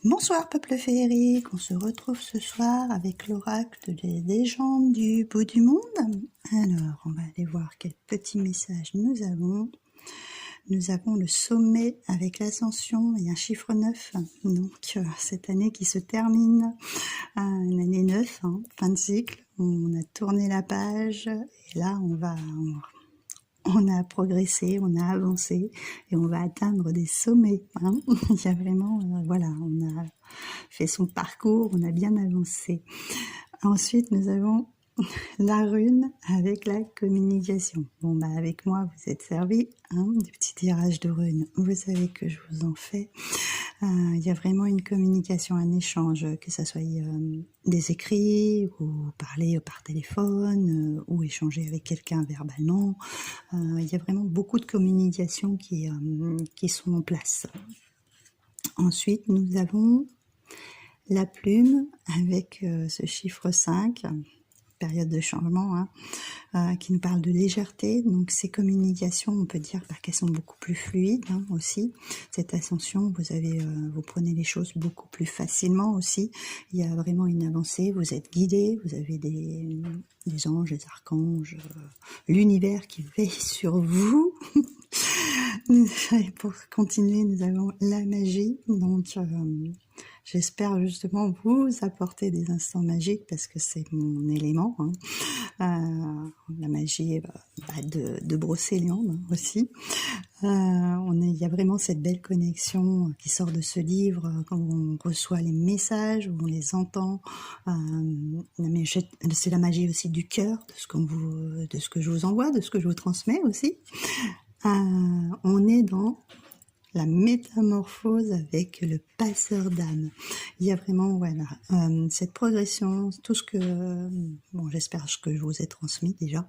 Bonsoir peuple féerique, on se retrouve ce soir avec l'oracle des légendes du bout du monde. Alors, on va aller voir quel petit message nous avons. Nous avons le sommet avec l'ascension et un chiffre 9, donc cette année qui se termine, une année 9, fin de cycle. On a tourné la page et là on a progressé, on a avancé et on va atteindre des sommets. Il y a vraiment, voilà, on a fait son parcours, on a bien avancé. Ensuite, nous avons la rune avec la communication. Bon, bah avec moi, vous êtes servi du petit tirage de runes. Vous savez que je vous en fais. Il y a vraiment une communication, un échange, que ça soit des écrits ou parler par téléphone ou échanger avec quelqu'un verbalement. Il y a vraiment beaucoup de communications qui sont en place. Ensuite, nous avons la plume avec ce chiffre 5, période de changement, qui nous parle de légèreté. Donc ces communications, on peut dire qu'elles sont beaucoup plus fluides aussi. Cette ascension, vous prenez les choses beaucoup plus facilement aussi. Il y a vraiment une avancée, vous êtes guidés, vous avez des anges, des archanges, l'univers qui veille sur vous. Pour continuer, nous avons la magie. Donc j'espère justement vous apporter des instants magiques parce que c'est mon élément. La magie de Brocéliande aussi. Il y a vraiment cette belle connexion qui sort de ce livre quand on reçoit les messages, où on les entend. C'est la magie aussi du cœur, de ce que je vous envoie, de ce que je vous transmets aussi. On est dans la métamorphose avec le passeur d'âme. Il y a vraiment cette progression, tout ce que j'espère que je vous ai transmis déjà,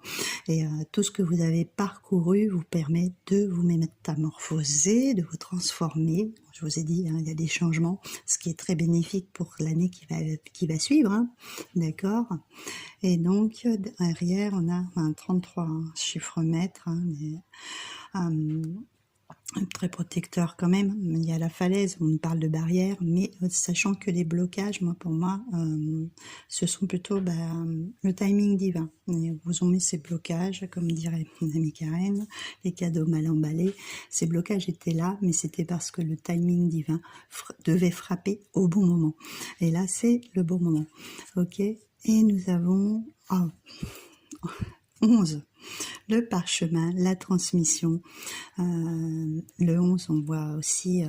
et tout ce que vous avez parcouru vous permet de vous métamorphoser, de vous transformer. Je vous ai dit, il y a des changements, ce qui est très bénéfique pour l'année qui va suivre, d'accord. Et donc derrière on a un 33, chiffre maître, très protecteur quand même. Il y a la falaise, on parle de barrière, mais sachant que les blocages, pour moi, ce sont plutôt le timing divin. Et vous ont mis ces blocages, comme dirait mon amie Karen, les cadeaux mal emballés. Ces blocages étaient là, mais c'était parce que le timing divin devait frapper au bon moment. Et là, c'est le bon moment. Ok. Et nous avons 11. Le parchemin, la transmission. Le 11, on voit aussi